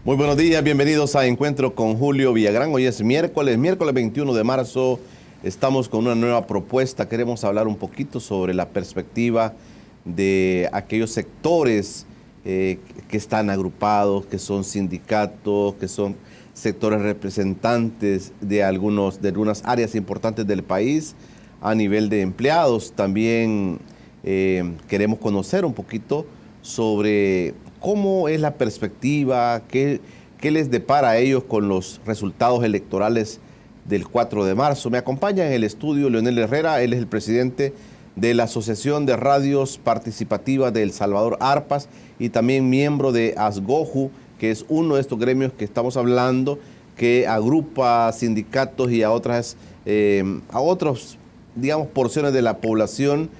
Muy buenos días, bienvenidos a Encuentro con Julio Villagrán. Hoy es miércoles 21 de marzo. Estamos con una nueva propuesta. Queremos hablar un poquito sobre la perspectiva de aquellos sectores que están agrupados, que son sindicatos, que son sectores representantes de algunas áreas importantes del país a nivel de empleados. También queremos conocer un poquito sobre cómo es la perspectiva, qué les depara a ellos con los resultados electorales del 4 de marzo. Me acompaña en el estudio Leonel Herrera, él es el presidente de la Asociación de Radios Participativas de El Salvador, ARPAS, y también miembro de ASGOJU, que es uno de estos gremios que estamos hablando, que agrupa sindicatos y a otras, digamos, porciones de la población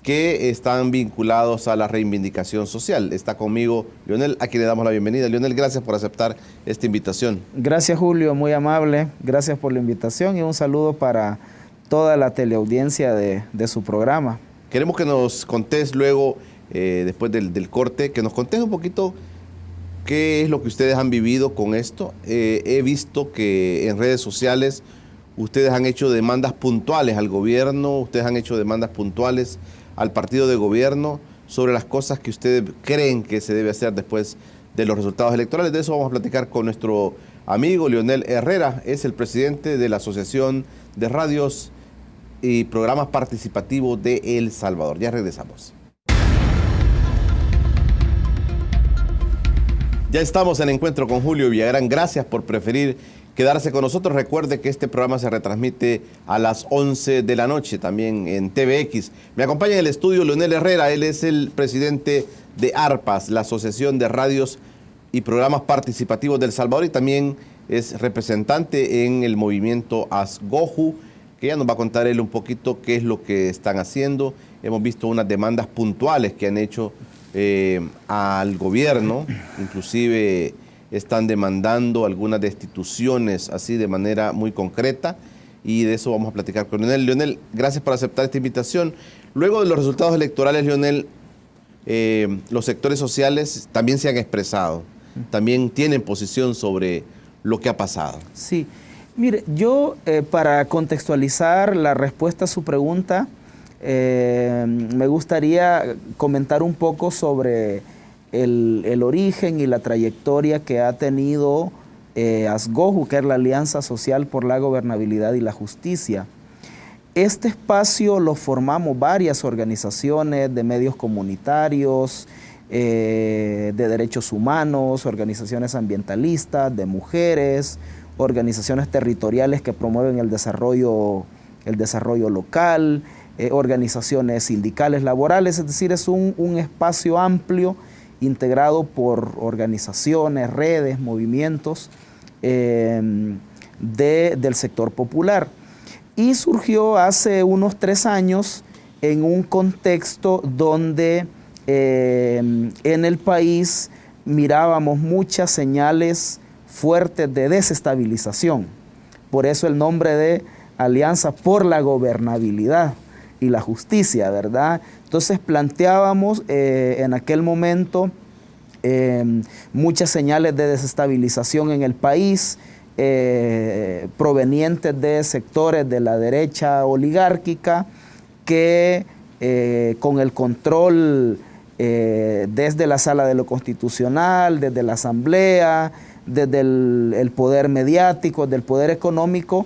que están vinculados a la reivindicación social. Está conmigo Leonel, a quien le damos la bienvenida. Leonel, gracias por aceptar esta invitación. Gracias, Julio, muy amable. Gracias por la invitación y un saludo para toda la teleaudiencia de su programa. Queremos que nos contés luego, después del corte, que nos contés un poquito qué es lo que ustedes han vivido con esto. He visto que en redes sociales ustedes han hecho demandas puntuales al gobierno, ustedes han hecho demandas puntuales al partido de gobierno sobre las cosas que ustedes creen que se debe hacer después de los resultados electorales. De eso vamos a platicar con nuestro amigo Leonel Herrera, es el presidente de la Asociación de Radios y Programas Participativos de El Salvador. Ya regresamos. Ya estamos en Encuentro con Julio Villagrán. Gracias por preferir quedarse con nosotros. Recuerde que este programa se retransmite a las 11 de la noche, también en TVX. Me acompaña en el estudio Leonel Herrera, él es el presidente de ARPAS, la Asociación de Radios y Programas Participativos de El Salvador, y también es representante en el movimiento ASGOJU, que ya nos va a contar él un poquito qué es lo que están haciendo. Hemos visto unas demandas puntuales que han hecho al gobierno, inclusive están demandando algunas destituciones así de manera muy concreta, y de eso vamos a platicar con Leonel. Leonel, gracias por aceptar esta invitación. Luego de los resultados electorales, Leonel, los sectores sociales también se han expresado, también tienen posición sobre lo que ha pasado. Sí, mire, yo para contextualizar la respuesta a su pregunta, me gustaría comentar un poco sobre el origen y la trayectoria que ha tenido ASGOJU, que es la Alianza Social por la Gobernabilidad y la Justicia. Este espacio lo formamos varias organizaciones de medios comunitarios, de derechos humanos, organizaciones ambientalistas, de mujeres, organizaciones territoriales que promueven el desarrollo local, organizaciones sindicales laborales, es decir, es un espacio amplio integrado por organizaciones, redes, movimientos del sector popular. Y surgió hace unos 3 años en un contexto donde en el país mirábamos muchas señales fuertes de desestabilización. Por eso el nombre de Alianza por la Gobernabilidad y la Justicia, ¿verdad? Entonces planteábamos en aquel momento muchas señales de desestabilización en el país, provenientes de sectores de la derecha oligárquica que con el control desde la Sala de lo Constitucional, desde la Asamblea, desde el poder mediático, del poder económico,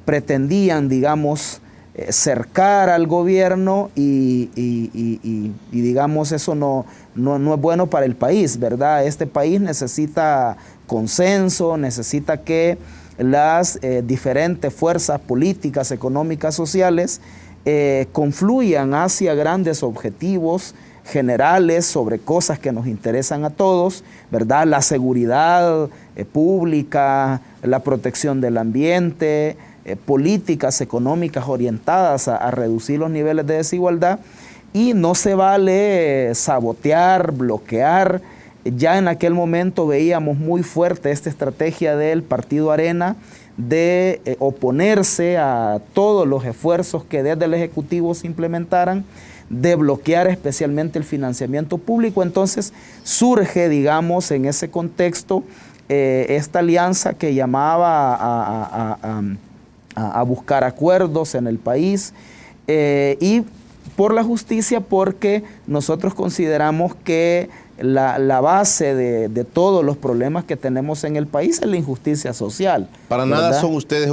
pretendían, digamos, cercar al gobierno y digamos, eso no es bueno para el país, ¿verdad? Este país necesita consenso, necesita que las diferentes fuerzas políticas, económicas, sociales confluyan hacia grandes objetivos generales sobre cosas que nos interesan a todos, ¿verdad? La seguridad pública, la protección del ambiente, políticas económicas orientadas a reducir los niveles de desigualdad, y no se vale sabotear, bloquear. Ya en aquel momento veíamos muy fuerte esta estrategia del Partido Arena de oponerse a todos los esfuerzos que desde el Ejecutivo se implementaran de bloquear especialmente el financiamiento público. Entonces surge, digamos, en ese contexto, esta alianza que llamaba a buscar acuerdos en el país y por la justicia, porque nosotros consideramos que la base de todos los problemas que tenemos en el país es la injusticia social. Para ¿verdad? nada son ustedes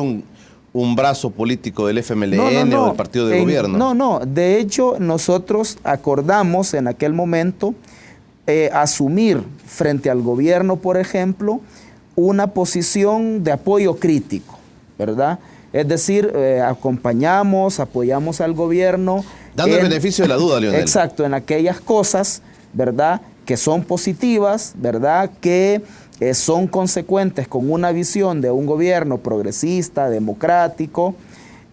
un brazo político del FMLN o del partido de gobierno. No. De hecho, nosotros acordamos en aquel momento asumir frente al gobierno, por ejemplo, una posición de apoyo crítico, ¿verdad? Es decir, apoyamos al gobierno. Dando el beneficio de la duda, Leonel. Exacto, en aquellas cosas, ¿verdad?, que son positivas, ¿verdad?, que son consecuentes con una visión de un gobierno progresista, democrático,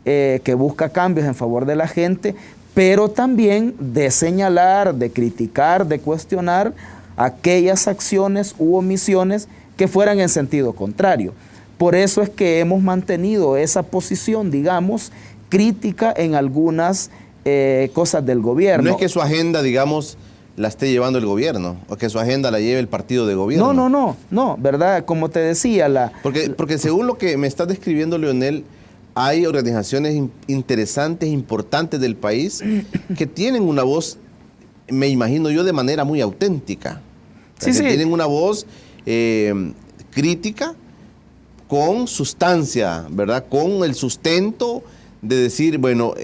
que busca cambios en favor de la gente, pero también de señalar, de criticar, de cuestionar aquellas acciones u omisiones que fueran en sentido contrario. Por eso es que hemos mantenido esa posición, digamos, crítica en algunas cosas del gobierno. No es que su agenda, digamos, la esté llevando el gobierno, o que su agenda la lleve el partido de gobierno. No, ¿verdad? Como te decía, Porque según lo que me estás describiendo, Leonel, hay organizaciones interesantes, importantes del país, que tienen una voz, me imagino yo, de manera muy auténtica. Sí. Tienen una voz crítica con sustancia, ¿verdad? Con el sustento de decir, bueno,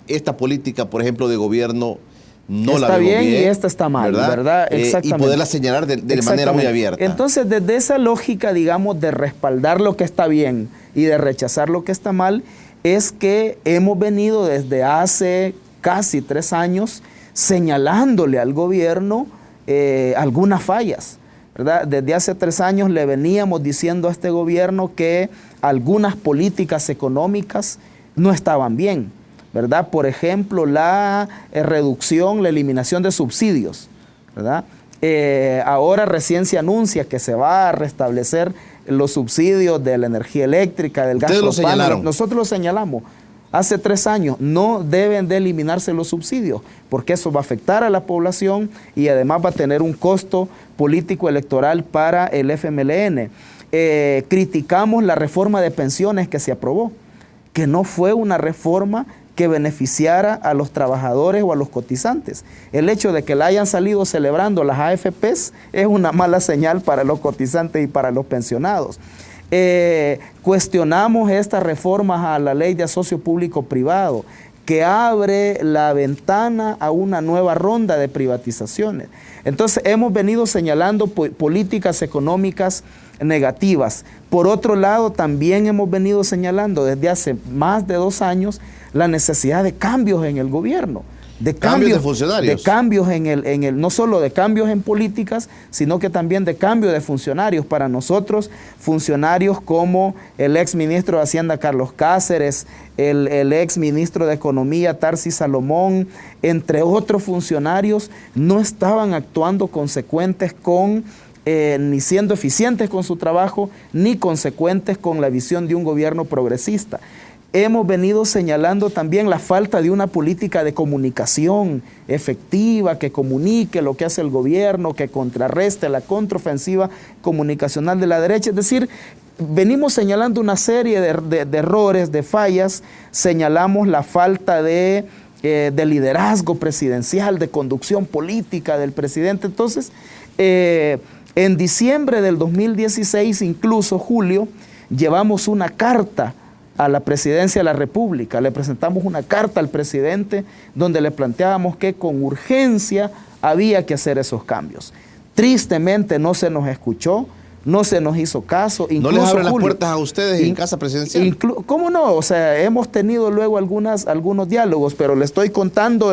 esta política, por ejemplo, de gobierno no la veo bien. Está bien y esta está mal, ¿verdad? Exactamente. Y poderla señalar de manera muy abierta. Entonces, desde esa lógica, digamos, de respaldar lo que está bien y de rechazar lo que está mal, es que hemos venido desde hace casi 3 años señalándole al gobierno algunas fallas, ¿verdad? Desde hace 3 años le veníamos diciendo a este gobierno que algunas políticas económicas no estaban bien, ¿verdad? Por ejemplo, la reducción, la eliminación de subsidios, ¿verdad? Ahora recién se anuncia que se va a restablecer los subsidios de la energía eléctrica, del gas propano. ¿Ustedes lo señalaron? Nosotros lo señalamos. Hace 3 años no deben de eliminarse los subsidios, porque eso va a afectar a la población y además va a tener un costo político electoral para el FMLN. Criticamos la reforma de pensiones que se aprobó, que no fue una reforma que beneficiara a los trabajadores o a los cotizantes. El hecho de que la hayan salido celebrando las AFPs es una mala señal para los cotizantes y para los pensionados. Cuestionamos estas reformas a la ley de asocio público-privado, que abre la ventana a una nueva ronda de privatizaciones. Entonces hemos venido señalando políticas económicas negativas. Por otro lado, también hemos venido señalando desde hace más de 2 años la necesidad de cambios en el gobierno. De cambios de funcionarios. De cambios no solo de cambios en políticas, sino que también de cambio de funcionarios. Para nosotros, funcionarios como el ex ministro de Hacienda Carlos Cáceres, el ex ministro de Economía Tarsi Salomón, entre otros funcionarios, no estaban actuando consecuentes con ni siendo eficientes con su trabajo, ni consecuentes con la visión de un gobierno progresista. Hemos venido señalando también la falta de una política de comunicación efectiva, que comunique lo que hace el gobierno, que contrarreste la contraofensiva comunicacional de la derecha. Es decir, venimos señalando una serie de errores, de fallas. Señalamos la falta de liderazgo presidencial, de conducción política del presidente. Entonces, en diciembre del 2016, incluso Julio, llevamos una carta a la presidencia de la República. Le presentamos una carta al presidente donde le planteábamos que con urgencia había que hacer esos cambios. Tristemente no se nos escuchó, no se nos hizo caso. ¿No les abren las puertas a ustedes en casa presidencial? ¿Cómo no? O sea, hemos tenido luego algunos diálogos, pero le estoy contando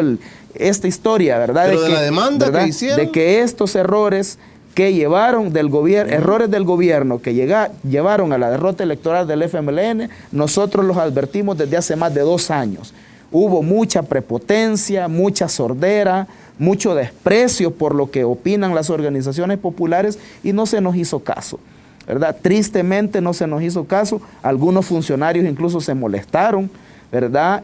esta historia, ¿verdad? Pero de la demanda que hicieron. De que estos errores que llevaron errores del gobierno que llevaron a la derrota electoral del FMLN, nosotros los advertimos desde hace más de 2 años. Hubo mucha prepotencia, mucha sordera, mucho desprecio por lo que opinan las organizaciones populares y no se nos hizo caso, ¿verdad? Tristemente no se nos hizo caso. Algunos funcionarios incluso se molestaron ¿verdad?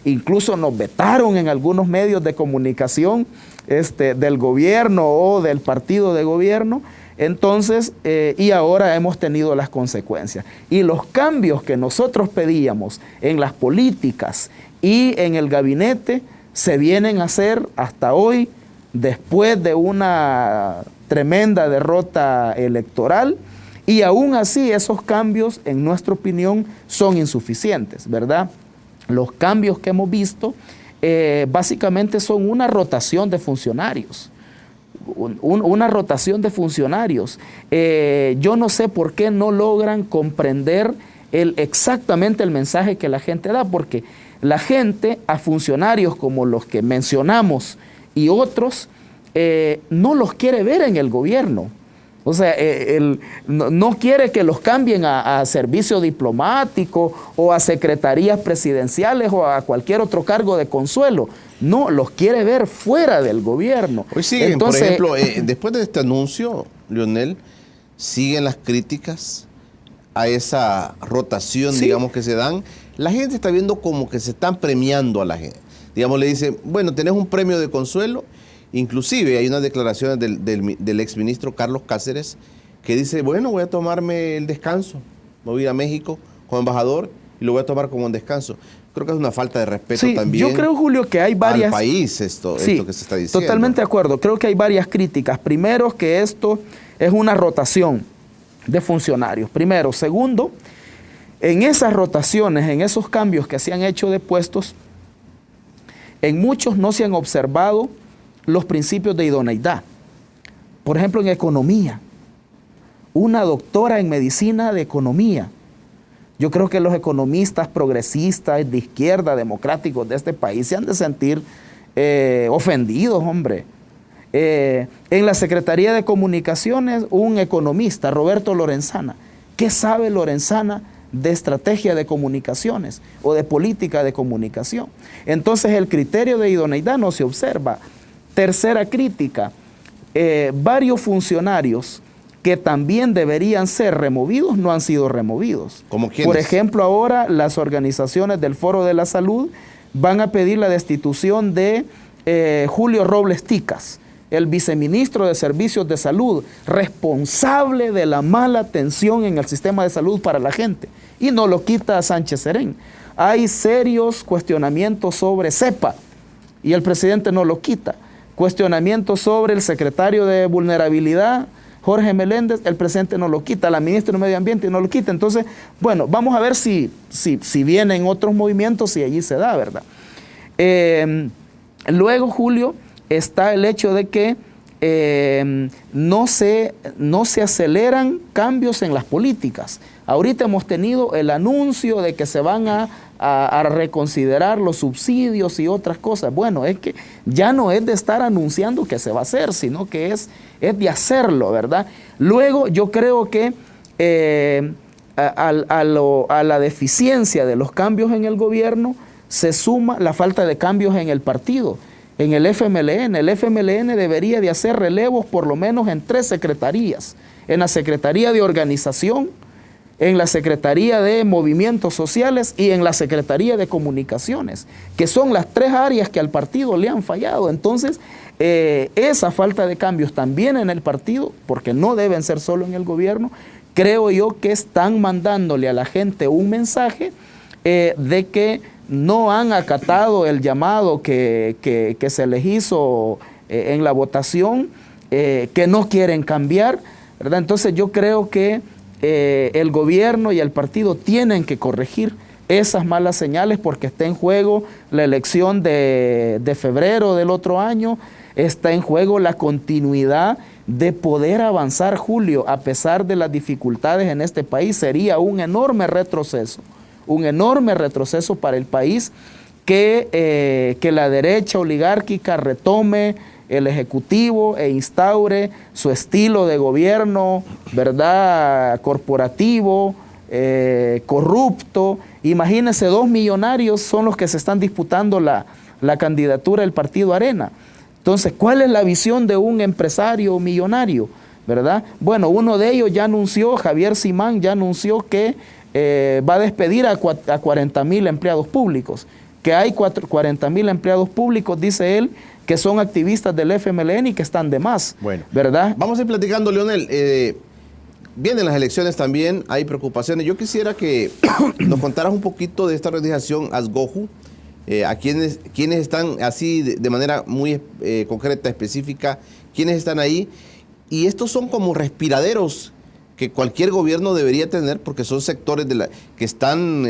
Incluso nos vetaron en algunos medios de comunicación del gobierno o del partido de gobierno. Entonces, y ahora hemos tenido las consecuencias. Y los cambios que nosotros pedíamos en las políticas y en el gabinete se vienen a hacer hasta hoy, después de una tremenda derrota electoral, y aún así esos cambios, en nuestra opinión, son insuficientes, ¿verdad? Los cambios que hemos visto básicamente son una rotación de funcionarios. Una rotación de funcionarios. Yo no sé por qué no logran comprender exactamente el mensaje que la gente da, porque la gente a funcionarios como los que mencionamos y otros no los quiere ver en el gobierno. O sea, no quiere que los cambien a servicio diplomático o a secretarías presidenciales o a cualquier otro cargo de consuelo. No, los quiere ver fuera del gobierno. Hoy siguen, entonces, por ejemplo, después de este anuncio, Leonel, siguen las críticas a esa rotación, sí, digamos, que se dan. La gente está viendo como que se están premiando a la gente. Digamos, le dicen, bueno, tenés un premio de consuelo. Inclusive hay unas declaraciones del exministro Carlos Cáceres que dice, bueno, voy a tomarme el descanso. Me voy a ir a México como embajador y lo voy a tomar como un descanso. Creo que es una falta de respeto, sí, también. Yo creo, Julio, que hay varias... al país esto que se está diciendo. Totalmente de acuerdo. Creo que hay varias críticas. Primero, que esto es una rotación de funcionarios. Primero. Segundo, en esas rotaciones, en esos cambios que se han hecho de puestos, en muchos no se han observado los principios de idoneidad. Por ejemplo, en economía. Una doctora en medicina de economía. Yo creo que los economistas progresistas, de izquierda, democráticos de este país se han de sentir ofendidos, hombre. En la Secretaría de Comunicaciones, un economista, Roberto Lorenzana. ¿Qué sabe Lorenzana de estrategia de comunicaciones o de política de comunicación? Entonces, el criterio de idoneidad no se observa. Tercera crítica, varios funcionarios que también deberían ser removidos no han sido removidos. ¿Cómo quiénes? Por ejemplo, ahora las organizaciones del Foro de la Salud van a pedir la destitución de Julio Robles Ticas, el viceministro de Servicios de Salud, responsable de la mala atención en el sistema de salud para la gente, y no lo quita Sánchez Serén. Hay serios cuestionamientos sobre CEPA y el presidente no lo quita. Cuestionamientos sobre el secretario de Vulnerabilidad, Jorge Meléndez, el presidente no lo quita, la ministra de Medio Ambiente no lo quita. Entonces, bueno, vamos a ver si vienen otros movimientos y allí se da, ¿verdad? Luego, Julio, está el hecho de que no se aceleran cambios en las políticas. Ahorita hemos tenido el anuncio de que se van a reconsiderar los subsidios y otras cosas. Bueno, es que ya no es de estar anunciando que se va a hacer, sino que es de hacerlo, ¿verdad? Luego, yo creo que a la deficiencia de los cambios en el gobierno se suma la falta de cambios en el partido. En el FMLN. El FMLN debería de hacer relevos por lo menos en 3 secretarías. En la Secretaría de Organización, en la Secretaría de Movimientos Sociales y en la Secretaría de Comunicaciones, que son las 3 áreas que al partido le han fallado. Entonces, esa falta de cambios también en el partido, porque no deben ser solo en el gobierno, creo yo que están mandándole a la gente un mensaje de que no han acatado el llamado que se les hizo en la votación, que no quieren cambiar, ¿verdad? Entonces yo creo que el gobierno y el partido tienen que corregir esas malas señales porque está en juego la elección de febrero del otro año, está en juego la continuidad de poder avanzar, Julio, a pesar de las dificultades en este país. Sería un enorme retroceso para el país que la derecha oligárquica retome el Ejecutivo e instaure su estilo de gobierno, ¿verdad?, corporativo, corrupto. Imagínense, 2 millonarios son los que se están disputando la candidatura del Partido Arena. Entonces, ¿cuál es la visión de un empresario millonario? ¿Verdad? Bueno, uno de ellos ya anunció, Javier Simán ya anunció que va a despedir a 40,000 empleados públicos, que hay 40,000 empleados públicos, dice él, que son activistas del FMLN y que están de más, bueno, ¿verdad? Vamos a ir platicando, Leonel. Vienen las elecciones también, hay preocupaciones. Yo quisiera que nos contaras un poquito de esta organización Azgoju, a quienes están así de manera muy concreta, específica, quienes están ahí. Y estos son como respiraderos que cualquier gobierno debería tener, porque son sectores que están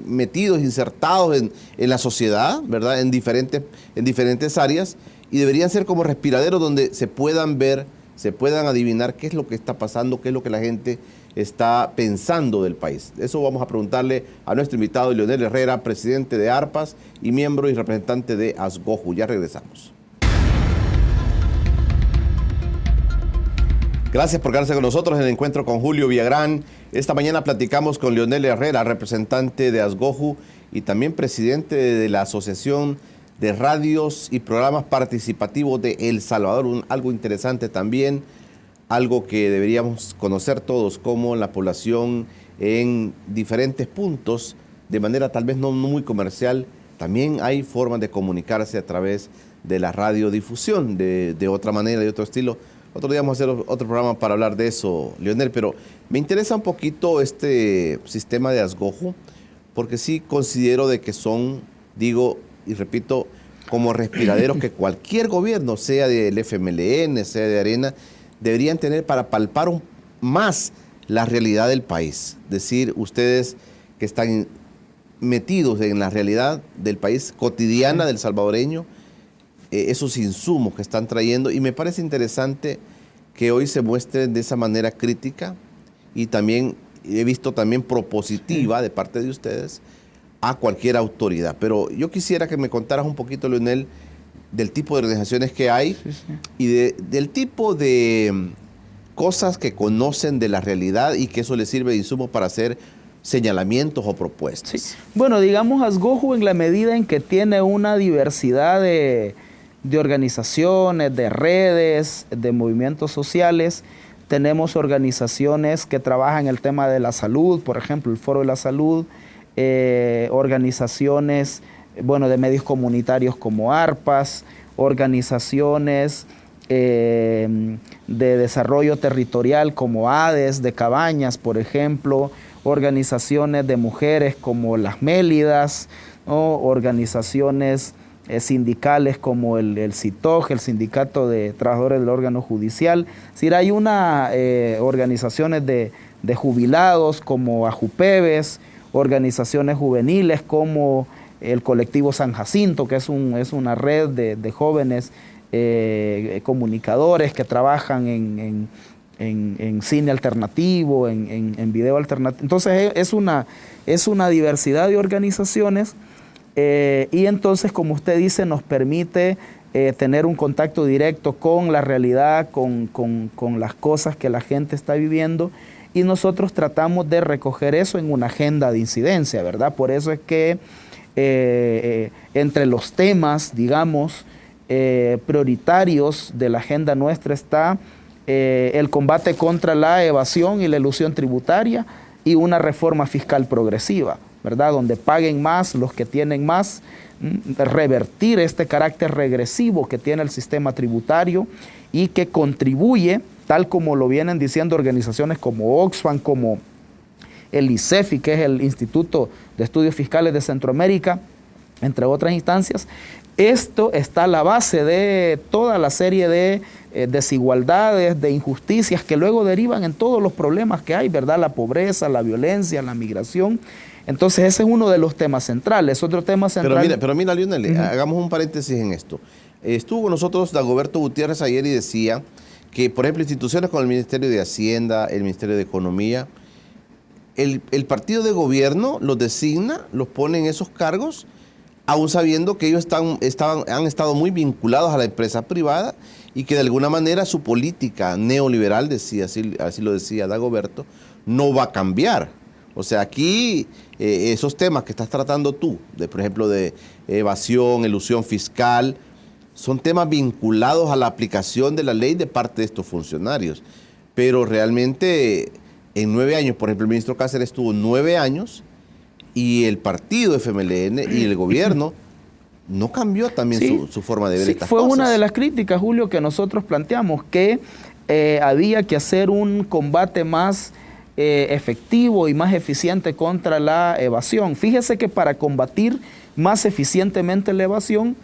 metidos, insertados en la sociedad, ¿verdad? En diferentes áreas, y deberían ser como respiraderos donde se puedan ver, se puedan adivinar qué es lo que está pasando, qué es lo que la gente está pensando del país. Eso vamos a preguntarle a nuestro invitado, Leonel Herrera, presidente de ARPAS y miembro y representante de Azgoju. Ya regresamos. Gracias por quedarse con nosotros en el encuentro con Julio Villagrán. Esta mañana platicamos con Leonel Herrera, representante de Azgoju y también presidente de la Asociación de Radios y Programas Participativos de El Salvador. Algo interesante también, algo que deberíamos conocer todos, como la población en diferentes puntos, de manera tal vez no muy comercial, también hay formas de comunicarse a través de la radiodifusión, de otra manera, de otro estilo. Otro día vamos a hacer otro programa para hablar de eso, Leonel, pero me interesa un poquito este sistema de Azgoju, porque sí considero de que son, digo y repito, como respiraderos que cualquier gobierno, sea del FMLN, sea de Arena, deberían tener para palpar más la realidad del país. Decir, ustedes que están metidos en la realidad del país cotidiana del salvadoreño, esos insumos que están trayendo, y me parece interesante que hoy se muestren de esa manera crítica, y también he visto también propositiva de parte de ustedes a cualquier autoridad. Pero yo quisiera que me contaras un poquito, Leonel, del tipo de organizaciones que hay y del tipo de cosas que conocen de la realidad y que eso les sirve de insumo para hacer señalamientos o propuestas. Sí. Bueno, digamos Azgoju en la medida en que tiene una diversidad de organizaciones, de redes, de movimientos sociales. Tenemos organizaciones que trabajan el tema de la salud, por ejemplo, el Foro de la Salud, organizaciones, bueno, de medios comunitarios como ARPAS, organizaciones de desarrollo territorial como ADES, de Cabañas, por ejemplo, organizaciones de mujeres como las Mélidas, ¿no? Organizaciones sindicales como el CITOG, el Sindicato de Trabajadores del Órgano Judicial. Es decir, hay organizaciones de jubilados como AJUPEVES, organizaciones juveniles como el colectivo San Jacinto, que es una red de jóvenes comunicadores que trabajan en cine alternativo, en video alternativo. Entonces es una diversidad de organizaciones. Y entonces, como usted dice, nos permite tener un contacto directo con la realidad, con las cosas que la gente está viviendo, y nosotros tratamos de recoger eso en una agenda de incidencia, ¿verdad? Por eso es que entre los temas, digamos, prioritarios de la agenda nuestra está el combate contra la evasión y la elusión tributaria y una reforma fiscal progresiva, ¿verdad? Donde paguen más los que tienen más, revertir este carácter regresivo que tiene el sistema tributario y que contribuye, tal como lo vienen diciendo organizaciones como Oxfam, como el ICEFI, que es el Instituto de Estudios Fiscales de Centroamérica, entre otras instancias. Esto está a la base de toda la serie de desigualdades, de injusticias que luego derivan en todos los problemas que hay, ¿verdad? La pobreza, la violencia, la migración. Entonces ese es uno de los temas centrales. Otro tema central... Pero mira, Leonel, hagamos un paréntesis en esto. Estuvo con nosotros Dagoberto Gutiérrez ayer y decía que, por ejemplo, instituciones como el Ministerio de Hacienda, el Ministerio de Economía, el partido de gobierno los designa, los pone en esos cargos, aún sabiendo que ellos han estado muy vinculados a la empresa privada y que de alguna manera su política neoliberal, decía, así lo decía Dagoberto, no va a cambiar. O sea, aquí esos temas que estás tratando tú, por ejemplo, de evasión, elusión fiscal, son temas vinculados a la aplicación de la ley de parte de estos funcionarios. Pero realmente en 9 años, por ejemplo, el ministro Cáceres estuvo 9 años y el partido FMLN y el gobierno no cambió también Sí, su forma de ver sí, estas fue cosas. una de las críticas, Julio, que nosotros planteamos, que había que hacer un combate más efectivo y más eficiente contra la evasión. Fíjese que para combatir más eficientemente la evasión,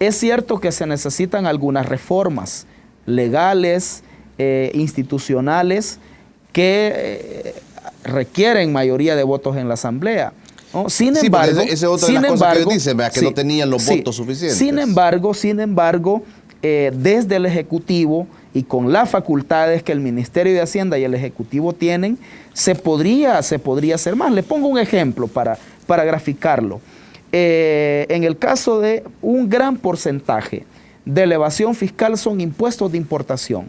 es cierto que se necesitan algunas reformas legales, institucionales, que requieren mayoría de votos en la Asamblea, ¿no? Sin embargo, esa es otra de las cosas que ellos dicen, que no tenían los votos suficientes. Sin embargo, desde el Ejecutivo y con las facultades que el Ministerio de Hacienda y el Ejecutivo tienen, se podría hacer más. Le pongo un ejemplo para graficarlo. En el caso de un gran porcentaje de la evasión fiscal son impuestos de importación.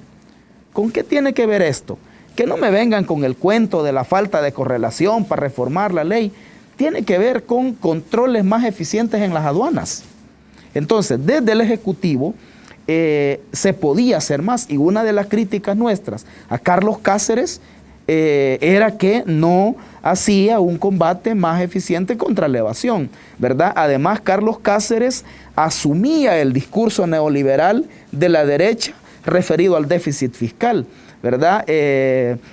¿Con qué tiene que ver esto? Que no me vengan con el cuento de la falta de correlación para reformar la ley. Tiene que ver con controles más eficientes en las aduanas. Entonces, desde el Ejecutivo se podía hacer más, y una de las críticas nuestras a Carlos Cáceres era que no hacía un combate más eficiente contra la evasión, ¿verdad? Además, Carlos Cáceres asumía el discurso neoliberal de la derecha referido al déficit fiscal, ¿verdad?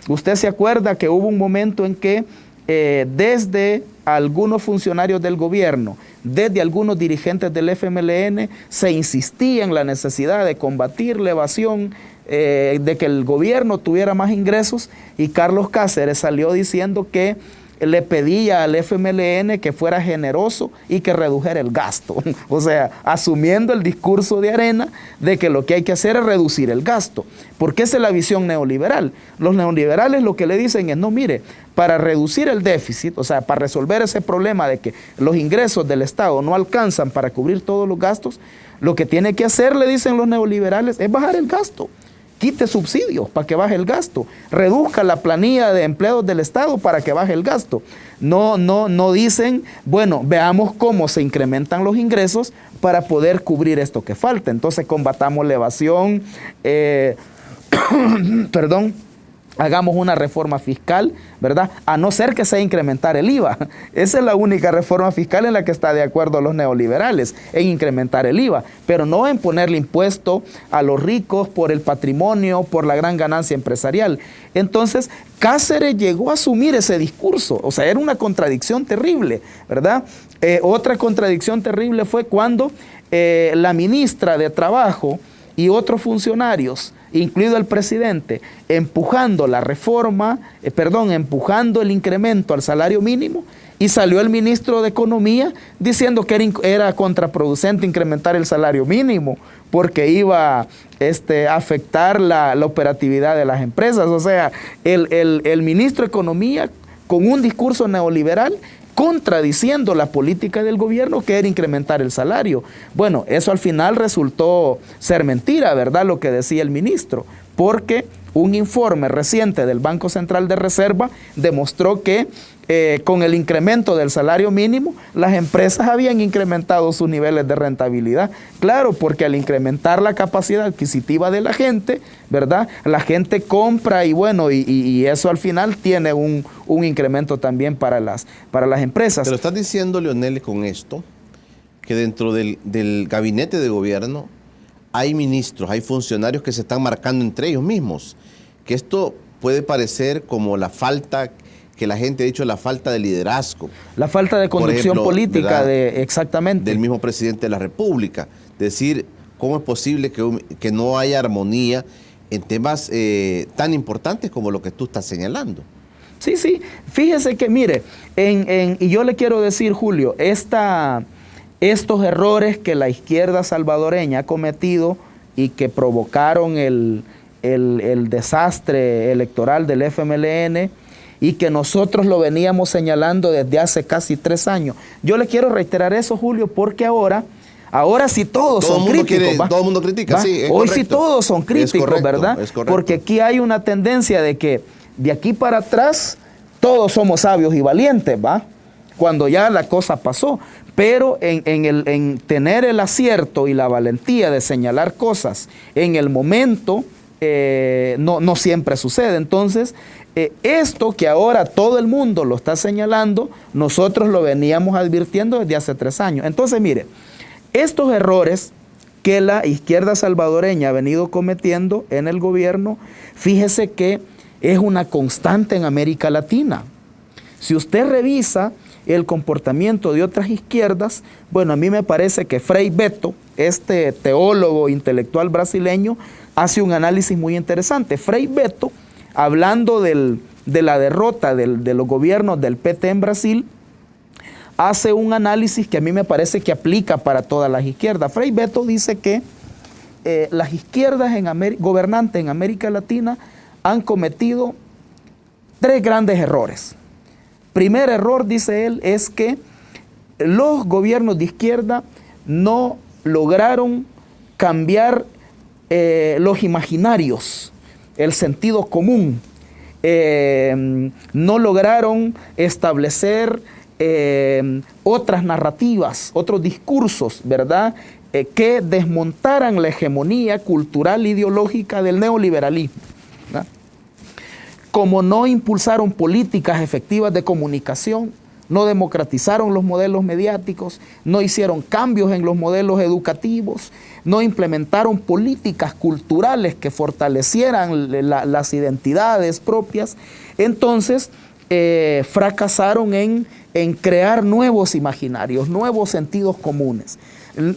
Usted se acuerda que hubo un momento en que desde algunos funcionarios del gobierno, desde algunos dirigentes del FMLN, se insistía en la necesidad de combatir la evasión, de que el gobierno tuviera más ingresos, y Carlos Cáceres salió diciendo que le pedía al FMLN que fuera generoso y que redujera el gasto. O sea, asumiendo el discurso de Arena de que lo que hay que hacer es reducir el gasto. Porque esa es la visión neoliberal. Los neoliberales lo que le dicen es, no, mire, para reducir el déficit, o sea, para resolver ese problema de que los ingresos del Estado no alcanzan para cubrir todos los gastos, lo que tiene que hacer, le dicen los neoliberales, es bajar el gasto. Quite subsidios para que baje el gasto, reduzca la planilla de empleados del Estado para que baje el gasto. No dicen, bueno, veamos cómo se incrementan los ingresos para poder cubrir esto que falta. Entonces combatamos la evasión, hagamos una reforma fiscal, ¿verdad? A no ser que sea incrementar el IVA. Esa es la única reforma fiscal en la que está de acuerdo los neoliberales, en incrementar el IVA, pero no en ponerle impuesto a los ricos por el patrimonio, por la gran ganancia empresarial. Entonces, Cáceres llegó a asumir ese discurso, o sea, era una contradicción terrible, ¿verdad? Otra contradicción terrible fue cuando la ministra de Trabajo y otros funcionarios, incluido el presidente, empujando la reforma, empujando el incremento al salario mínimo, y salió el ministro de Economía diciendo que era contraproducente incrementar el salario mínimo porque iba a afectar la operatividad de las empresas. O sea, el ministro de Economía, con un discurso neoliberal, contradiciendo la política del gobierno, que era incrementar el salario. Bueno, eso al final resultó ser mentira, ¿verdad? Lo que decía el ministro, porque un informe reciente del Banco Central de Reserva demostró que con el incremento del salario mínimo, las empresas habían incrementado sus niveles de rentabilidad. Claro, porque al incrementar la capacidad adquisitiva de la gente, ¿verdad? La gente compra y eso al final tiene un incremento también para las empresas. Pero estás diciendo, Leonel, con esto, que dentro del gabinete de gobierno hay ministros, hay funcionarios que se están marcando entre ellos mismos, que esto puede parecer como la falta que la gente ha dicho, la falta de liderazgo. La falta de conducción política, exactamente. Del mismo presidente de la República. Decir, ¿cómo es posible que no haya armonía en temas tan importantes como lo que tú estás señalando? Sí. Fíjese que, mire, y yo le quiero decir, Julio, estos errores que la izquierda salvadoreña ha cometido y que provocaron el desastre electoral del FMLN, y que nosotros lo veníamos señalando desde hace casi 3 años. Yo le quiero reiterar eso, Julio, porque ahora sí todos son críticos. Todo el mundo critica, sí, hoy sí todos son críticos, ¿verdad? Es correcto. Porque aquí hay una tendencia de que de aquí para atrás todos somos sabios y valientes, ¿va? Cuando ya la cosa pasó. Pero en tener el acierto y la valentía de señalar cosas en el momento, no siempre sucede. Entonces, Esto que ahora todo el mundo lo está señalando, nosotros lo veníamos advirtiendo desde hace 3 años. Entonces, mire, estos errores que la izquierda salvadoreña ha venido cometiendo en el gobierno, fíjese que es una constante en América Latina. Si usted revisa el comportamiento de otras izquierdas, bueno, a mí me parece que Frei Betto, este teólogo intelectual brasileño, hace un análisis muy interesante. Frei Betto, hablando de la derrota de los gobiernos del PT en Brasil, hace un análisis que a mí me parece que aplica para todas las izquierdas. Frei Betto dice que las izquierdas gobernantes en América Latina han cometido 3 grandes errores. Primer error, dice él, es que los gobiernos de izquierda no lograron cambiar los imaginarios, el sentido común, no lograron establecer otras narrativas, otros discursos, ¿verdad?, que desmontaran la hegemonía cultural e ideológica del neoliberalismo, ¿verdad? Como no impulsaron políticas efectivas de comunicación, no democratizaron los modelos mediáticos, no hicieron cambios en los modelos educativos, no implementaron políticas culturales que fortalecieran las identidades propias, entonces fracasaron en crear nuevos imaginarios, nuevos sentidos comunes.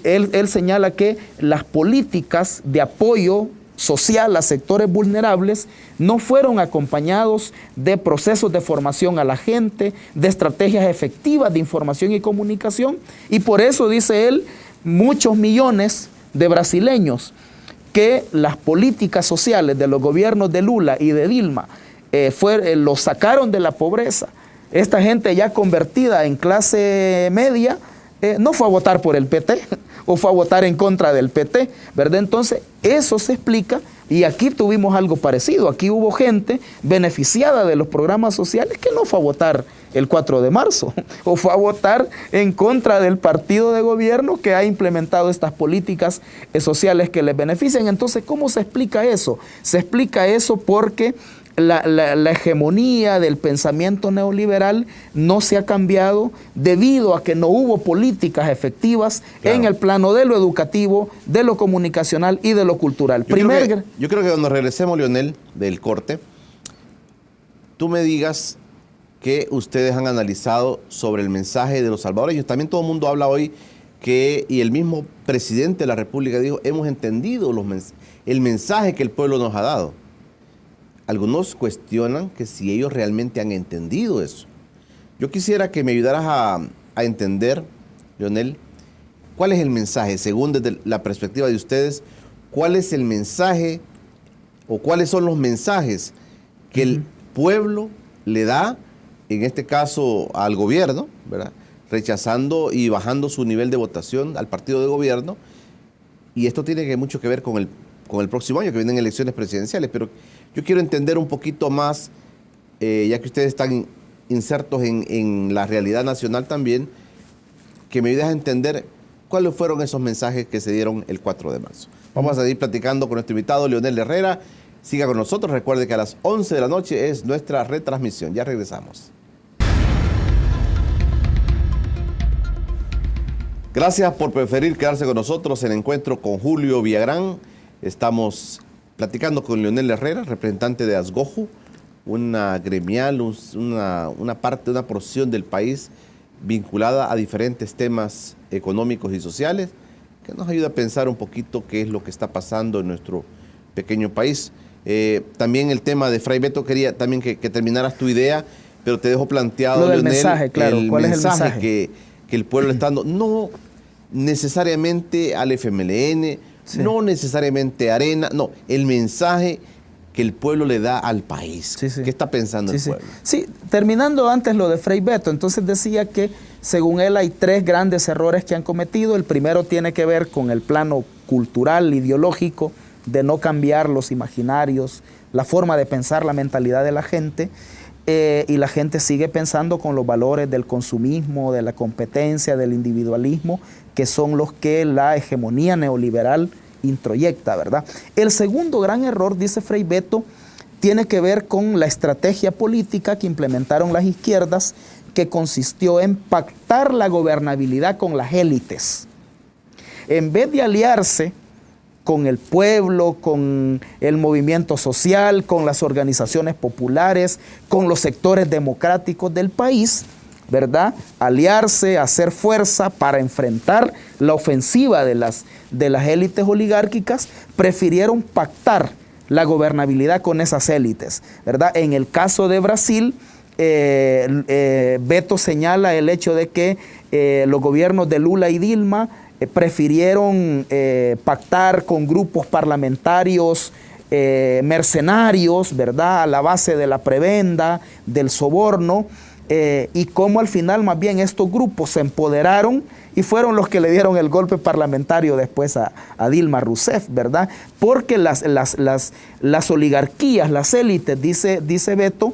Él señala que las políticas de apoyo social a sectores vulnerables no fueron acompañados de procesos de formación a la gente, de estrategias efectivas de información y comunicación, y por eso, dice él, muchos millones de brasileños que las políticas sociales de los gobiernos de Lula y de Dilma los sacaron de la pobreza. Esta gente ya convertida en clase media no fue a votar por el PT o fue a votar en contra del PT, ¿verdad? Entonces, eso se explica, y aquí tuvimos algo parecido. Aquí hubo gente beneficiada de los programas sociales que no fue a votar el 4 de marzo o fue a votar en contra del partido de gobierno que ha implementado estas políticas sociales que les benefician. Entonces, ¿cómo se explica eso? Se explica eso porque la hegemonía del pensamiento neoliberal no se ha cambiado debido a que no hubo políticas efectivas, claro, en el plano de lo educativo, de lo comunicacional y de lo cultural. Yo creo que cuando regresemos, Leonel, del corte, tú me digas que ustedes han analizado sobre el mensaje de los salvadoreños. También todo el mundo habla hoy y el mismo presidente de la República dijo, hemos entendido el mensaje que el pueblo nos ha dado. Algunos cuestionan que si ellos realmente han entendido eso. Yo quisiera que me ayudaras a entender, Leonel, cuál es el mensaje, según desde la perspectiva de ustedes, cuál es el mensaje o cuáles son los mensajes que el pueblo le da, en este caso al gobierno, ¿verdad?, rechazando y bajando su nivel de votación al partido de gobierno. Y esto tiene mucho que ver con el próximo año, que vienen elecciones presidenciales, pero yo quiero entender un poquito más, ya que ustedes están insertos en la realidad nacional también, que me ayudes a entender cuáles fueron esos mensajes que se dieron el 4 de marzo. Vamos a seguir platicando con nuestro invitado, Leonel Herrera. Siga con nosotros. Recuerde que a las 11 de la noche es nuestra retransmisión. Ya regresamos. Gracias por preferir quedarse con nosotros en Encuentro con Julio Villagrán. Estamos platicando con Leonel Herrera, representante de Asgoju, una gremial, una porción del país vinculada a diferentes temas económicos y sociales, que nos ayuda a pensar un poquito qué es lo que está pasando en nuestro pequeño país. También el tema de Frei Betto, quería también que terminaras tu idea, pero te dejo planteado, lo del Leonel, mensaje, claro. ¿Cuál es el mensaje? Que el pueblo está dando, no necesariamente al FMLN, sí, no necesariamente a Arena, no, el mensaje que el pueblo le da al país. Sí, sí. ¿Qué está pensando el pueblo? Sí, terminando antes lo de Frei Betto, entonces decía que según él hay 3 grandes errores que han cometido. El primero tiene que ver con el plano cultural, ideológico, de no cambiar los imaginarios, la forma de pensar, la mentalidad de la gente, y la gente sigue pensando con los valores del consumismo, de la competencia, del individualismo, que son los que la hegemonía neoliberal introyecta, ¿verdad? El segundo gran error, dice Frei Betto, tiene que ver con la estrategia política que implementaron las izquierdas, que consistió en pactar la gobernabilidad con las élites. En vez de aliarse con el pueblo, con el movimiento social, con las organizaciones populares, con los sectores democráticos del país, ¿verdad? Aliarse, hacer fuerza para enfrentar la ofensiva de las élites oligárquicas, prefirieron pactar la gobernabilidad con esas élites, ¿verdad? En el caso de Brasil, Beto señala el hecho de que los gobiernos de Lula y Dilma prefirieron pactar con grupos parlamentarios mercenarios, ¿verdad? A la base de la prebenda, del soborno, y cómo al final más bien estos grupos se empoderaron y fueron los que le dieron el golpe parlamentario después a Dilma Rousseff, ¿verdad? Porque las oligarquías, las élites, dice Beto,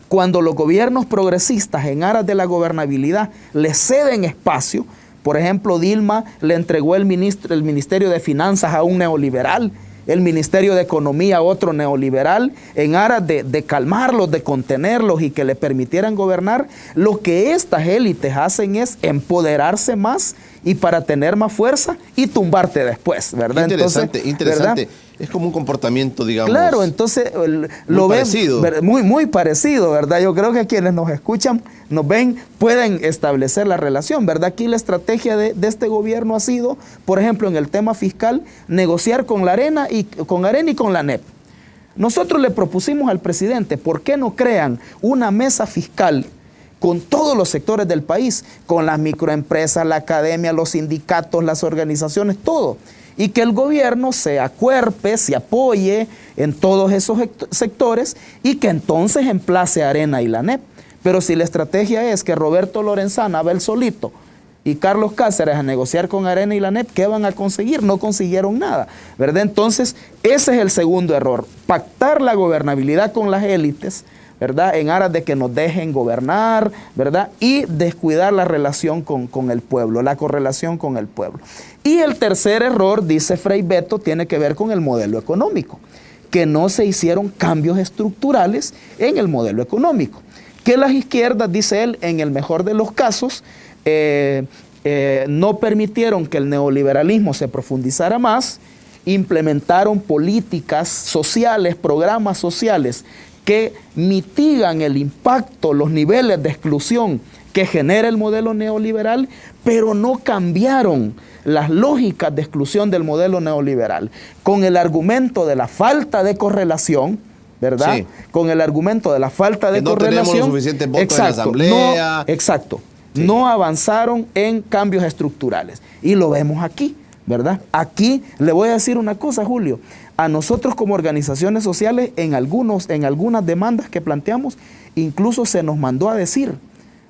cuando los gobiernos progresistas en aras de la gobernabilidad le ceden espacio, por ejemplo, Dilma le entregó el Ministerio de Finanzas a un neoliberal, el Ministerio de Economía a otro neoliberal, en aras de calmarlos, de contenerlos y que le permitieran gobernar. Lo que estas élites hacen es empoderarse más y para tener más fuerza y tumbarte después, ¿verdad? Interesante, entonces, interesante. ¿verdad? Es como un comportamiento, digamos. Claro, entonces lo ven muy parecido, ¿verdad? Yo creo que quienes nos escuchan, nos ven, pueden establecer la relación, ¿verdad? Aquí la estrategia de este gobierno ha sido, por ejemplo, en el tema fiscal, negociar con la Arena y con la ANEP. Nosotros le propusimos al presidente, ¿por qué no crean una mesa fiscal con todos los sectores del país, con las microempresas, la academia, los sindicatos, las organizaciones, todo? Y que el gobierno se acuerpe, se apoye en todos esos sectores y que entonces emplace a Arena y la ANEP. Pero si la estrategia es que Roberto Lorenzana va él solito y Carlos Cáceres a negociar con Arena y la ANEP, ¿qué van a conseguir? No consiguieron nada, ¿verdad? Entonces, ese es el segundo error, pactar la gobernabilidad con las élites, ¿verdad? En aras de que nos dejen gobernar, ¿verdad? Y descuidar la relación con el pueblo, la correlación con el pueblo. Y el tercer error, dice Frei Beto, tiene que ver con el modelo económico, que no se hicieron cambios estructurales en el modelo económico, que las izquierdas, dice él, en el mejor de los casos, no permitieron que el neoliberalismo se profundizara más, implementaron políticas sociales, programas sociales que mitigan el impacto, los niveles de exclusión que genera el modelo neoliberal, pero no cambiaron las lógicas de exclusión del modelo neoliberal, con el argumento de la falta de correlación, ¿verdad? Sí. Con el argumento de la falta de correlación. No tenemos los suficientes votos en la asamblea. Exacto. Sí. No avanzaron en cambios estructurales. Y lo vemos aquí, ¿verdad? Aquí le voy a decir una cosa, Julio. A nosotros como organizaciones sociales, en algunas demandas que planteamos, incluso se nos mandó a decir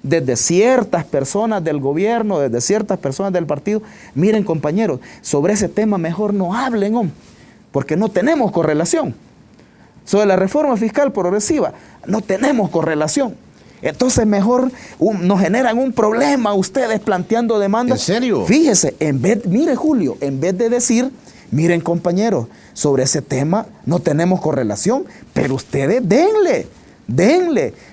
desde ciertas personas del gobierno, desde ciertas personas del partido, miren compañeros, sobre ese tema mejor no hablen, hombre, porque no tenemos correlación. Sobre la reforma fiscal progresiva, no tenemos correlación. Entonces mejor nos generan un problema ustedes planteando demandas. ¿En serio? Fíjese, mire Julio, en vez de decir, miren compañeros, sobre ese tema no tenemos correlación, pero ustedes denle.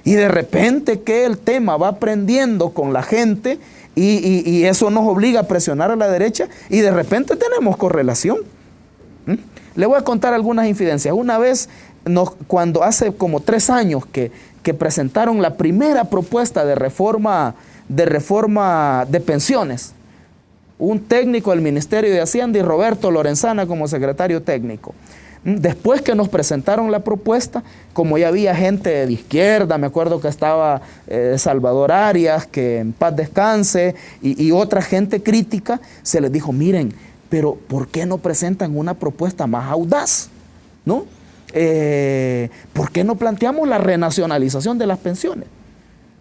Y de repente que el tema va aprendiendo con la gente y eso nos obliga a presionar a la derecha y de repente tenemos correlación. Le voy a contar algunas infidencias. Una vez, cuando hace como 3 años que presentaron la primera propuesta de reforma de pensiones, un técnico del Ministerio de Hacienda y Roberto Lorenzana como secretario técnico. Después que nos presentaron la propuesta, como ya había gente de izquierda, me acuerdo que estaba Salvador Arias, que en paz descanse, y otra gente crítica, se les dijo, miren, pero ¿por qué no presentan una propuesta más audaz? ¿No? ¿Por qué no planteamos la renacionalización de las pensiones?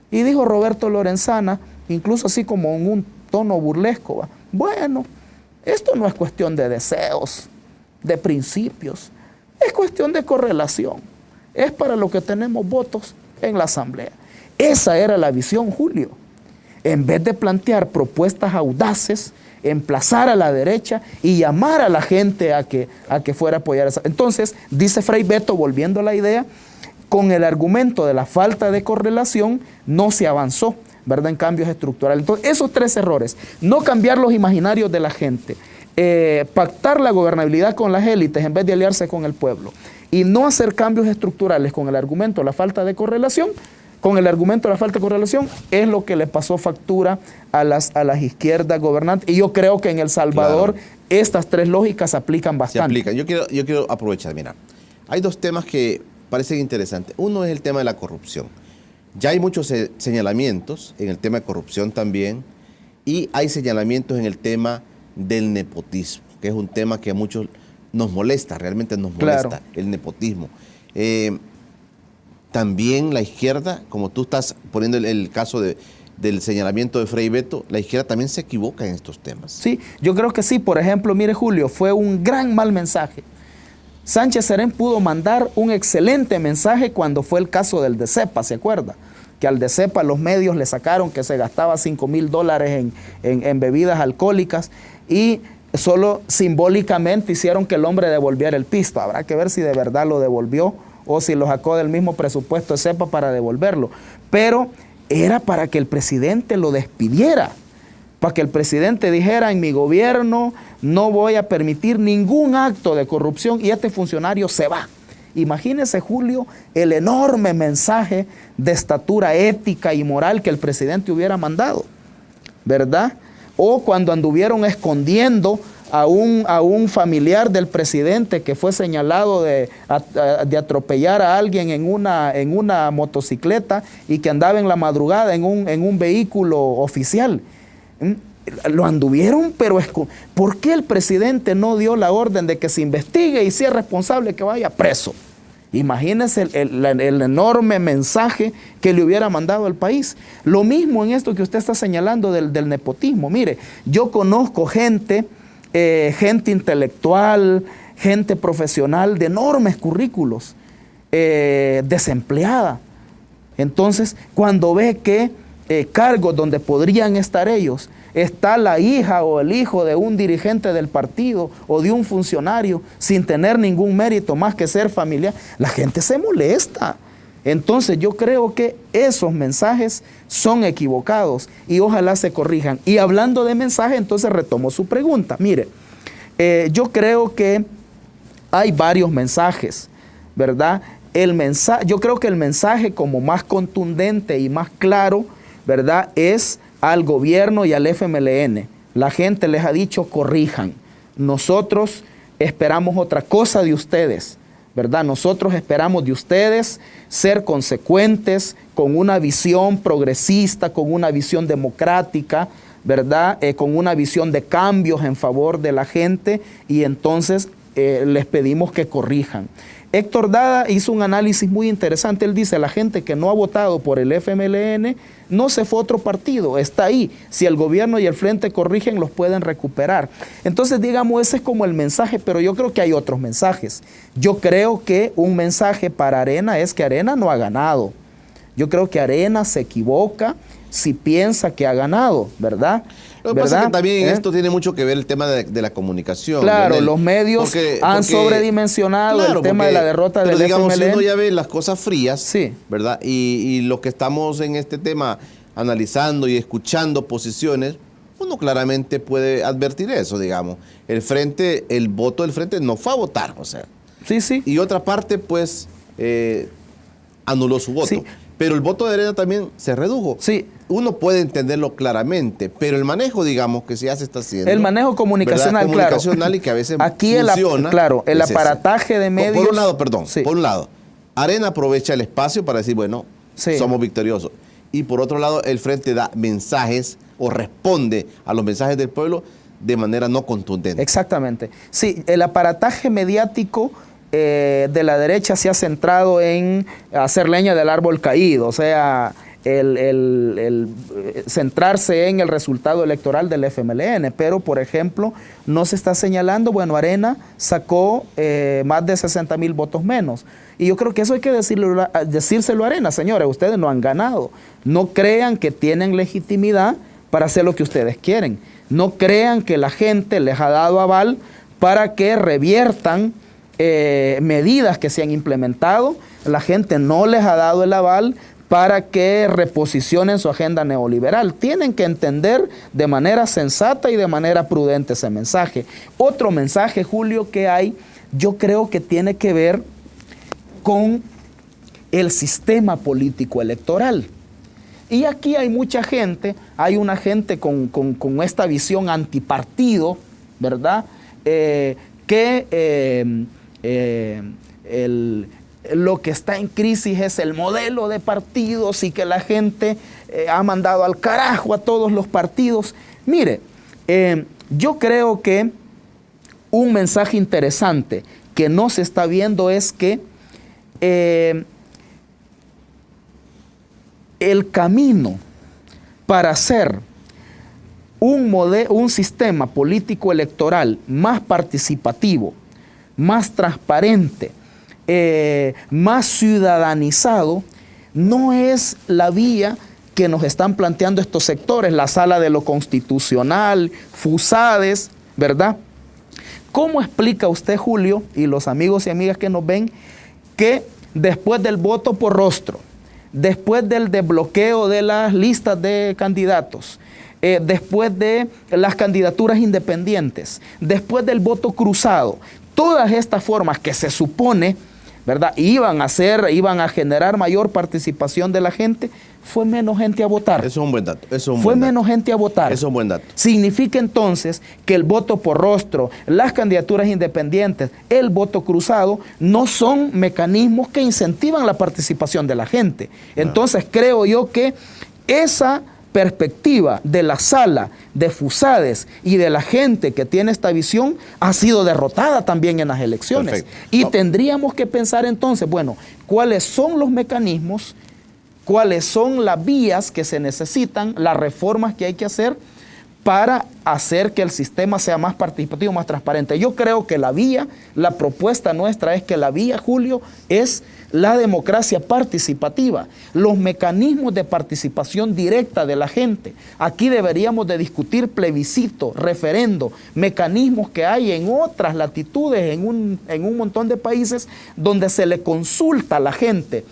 Y dijo Roberto Lorenzana, incluso así como en un tono burlesco, ¿va? Bueno, esto no es cuestión de deseos, de principios, es cuestión de correlación. Es para lo que tenemos votos en la asamblea. Esa era la visión, Julio. En vez de plantear propuestas audaces, emplazar a la derecha y llamar a la gente a que fuera a apoyar esa. Entonces, dice Frei Beto, volviendo a la idea, con el argumento de la falta de correlación no se avanzó, ¿verdad?, en cambios estructurales. Entonces, esos tres errores: no cambiar los imaginarios de la gente, pactar la gobernabilidad con las élites en vez de aliarse con el pueblo, y no hacer cambios estructurales con el argumento de la falta de correlación, es lo que le pasó factura a las izquierdas gobernantes. Y yo creo que en El Salvador estas tres lógicas se aplican bastante. Se aplican. Yo quiero aprovechar, mira, hay dos temas que parecen interesantes. Uno es el tema de la corrupción. Ya hay muchos señalamientos en el tema de corrupción también, y hay señalamientos en el tema del nepotismo, que es un tema que a muchos nos molesta, realmente nos molesta, el nepotismo. También la izquierda, como tú estás poniendo el caso del señalamiento de Frei Beto, la izquierda también se equivoca en estos temas. Sí, yo creo que sí. Por ejemplo, mire, Julio, fue un gran mal mensaje. Sánchez Serén pudo mandar un excelente mensaje cuando fue el caso del DECEPA, ¿se acuerda? Que al DECEPA los medios le sacaron que se gastaba $5,000 en bebidas alcohólicas, y solo simbólicamente hicieron que el hombre devolviera el pisto. Habrá que ver si de verdad lo devolvió o si lo sacó del mismo presupuesto de CEPA para devolverlo. Pero era para que el presidente lo despidiera, para que el presidente dijera: en mi gobierno no voy a permitir ningún acto de corrupción y este funcionario se va. Imagínese, Julio, el enorme mensaje de estatura ética y moral que el presidente hubiera mandado, ¿verdad? O cuando anduvieron escondiendo a un familiar del presidente que fue señalado de atropellar a alguien en una motocicleta y que andaba en la madrugada en un vehículo oficial. Lo anduvieron, pero ¿por qué el presidente no dio la orden de que se investigue y si es responsable que vaya preso? Imagínense el enorme mensaje que le hubiera mandado al país. Lo mismo en esto que usted está señalando del nepotismo. Mire, yo conozco gente intelectual, gente profesional de enormes currículos, desempleada. Entonces, cuando ve que cargos donde podrían estar ellos, está la hija o el hijo de un dirigente del partido o de un funcionario sin tener ningún mérito más que ser familiar, la gente se molesta. Entonces yo creo que esos mensajes son equivocados y ojalá se corrijan. Y hablando de mensajes, entonces retomo su pregunta. Mire, yo creo que hay varios mensajes, ¿verdad? Yo creo que el mensaje como más contundente y más claro, ¿verdad?, es al gobierno y al FMLN. La gente les ha dicho: corrijan. Nosotros esperamos otra cosa de ustedes, ¿verdad? Nosotros esperamos de ustedes ser consecuentes, con una visión progresista, con una visión democrática, ¿verdad? Con una visión de cambios en favor de la gente, y entonces les pedimos que corrijan. Héctor Dada hizo un análisis muy interesante. Él dice: la gente que no ha votado por el FMLN no se fue a otro partido, está ahí. Si el gobierno y el frente corrigen, los pueden recuperar. Entonces, digamos, ese es como el mensaje, pero yo creo que hay otros mensajes. Yo creo que un mensaje para Arena es que Arena no ha ganado. Yo creo que Arena se equivoca si piensa que ha ganado, ¿verdad? Lo que pasa es que también esto tiene mucho que ver el tema de la comunicación. Claro, los medios han sobredimensionado el tema de la derrota del digamos, FMLN. Si uno ya ve las cosas frías, sí, ¿verdad? Y lo que estamos en este tema analizando y escuchando posiciones, uno claramente puede advertir eso, digamos. El voto del frente no fue a votar, o sea. Sí, sí. Y otra parte, pues, anuló su voto. Sí. Pero el voto de Arena también se redujo. Sí. Uno puede entenderlo claramente, pero el manejo, digamos, que ya se está haciendo. El manejo comunicacional, comunicacional, y que a veces aquí funciona. El aparataje de medios. Por un lado, perdón, por un lado, Arena aprovecha el espacio para decir, bueno, somos victoriosos. Y por otro lado, el frente da mensajes o responde a los mensajes del pueblo de manera no contundente. Exactamente. Sí, el aparataje mediático de la derecha se ha centrado en hacer leña del árbol caído, o sea, el centrarse en el resultado electoral del FMLN, pero por ejemplo no se está señalando, bueno, Arena sacó más de 60,000 votos menos, y yo creo que eso hay que decírselo a Arena: señores, ustedes no han ganado, no crean que tienen legitimidad para hacer lo que ustedes quieren. No crean que la gente les ha dado aval para que reviertan medidas que se han implementado. La gente no les ha dado el aval para que reposicionen su agenda neoliberal. Tienen que entender de manera sensata y de manera prudente ese mensaje. Otro mensaje, Julio, que hay, yo creo que tiene que ver con el sistema político electoral. Y aquí hay mucha gente, hay una gente con esta visión antipartido, ¿verdad? Lo que está en crisis es el modelo de partidos y que la gente ha mandado al carajo a todos los partidos. Mire, yo creo que un mensaje interesante que no se está viendo es que el camino para hacer un sistema político electoral más participativo, más transparente, más ciudadanizado, no es la vía que nos están planteando estos sectores, la Sala de lo Constitucional, FUSADES, ¿verdad? ¿Cómo explica usted, Julio, y los amigos y amigas que nos ven, que después del voto por rostro, después del desbloqueo de las listas de candidatos, después de las candidaturas independientes, después del voto cruzado, todas estas formas que se supone, ¿verdad?, iban a generar mayor participación de la gente, fue menos gente a votar? Eso es un buen dato. Fue menos gente a votar. Eso es un buen dato. Significa entonces que el voto por rostro, las candidaturas independientes, el voto cruzado, no son mecanismos que incentivan la participación de la gente. Entonces creo yo que esa perspectiva de la sala, de FUSADES y de la gente que tiene esta visión ha sido derrotada también en las elecciones. Perfecto. Y tendríamos que pensar entonces, bueno, ¿cuáles son los mecanismos, cuáles son las vías que se necesitan, las reformas que hay que hacer para hacer que el sistema sea más participativo, más transparente? Yo creo que la vía, la propuesta nuestra es que la vía, Julio, es la democracia participativa, los mecanismos de participación directa de la gente. Aquí deberíamos de discutir plebiscito, referendo, mecanismos que hay en otras latitudes, en un montón de países donde se le consulta a la gente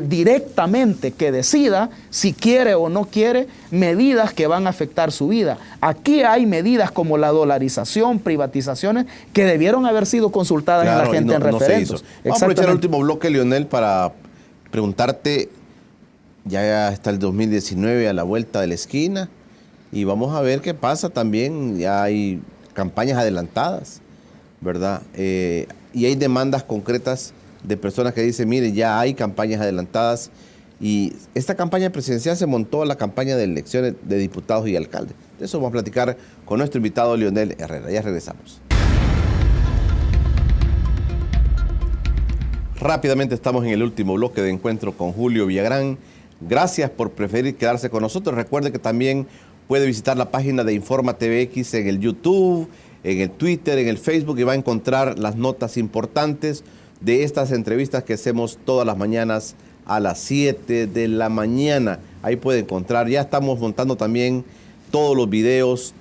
directamente que decida si quiere o no quiere medidas que van a afectar su vida. Aquí hay medidas como la dolarización, privatizaciones, que debieron haber sido consultadas en la gente en referendos. Vamos a aprovechar el último bloque, Leonel, para preguntarte, ya está el 2019 a la vuelta de la esquina y vamos a ver qué pasa también. Ya hay campañas adelantadas, ¿verdad? Y hay demandas concretas de personas que dicen, mire, ya hay campañas adelantadas y esta campaña presidencial se montó a la campaña de elecciones de diputados y alcaldes. De eso vamos a platicar con nuestro invitado Leonel Herrera. Ya regresamos. Rápidamente estamos en el último bloque de encuentro con Julio Villagrán. Gracias por preferir quedarse con nosotros. Recuerde que también puede visitar la página de Informa TVX en el YouTube, en el Twitter, en el Facebook y va a encontrar las notas importantes de estas entrevistas que hacemos todas las mañanas a las 7 de la mañana. Ahí puede encontrar, ya estamos montando también todos los videos,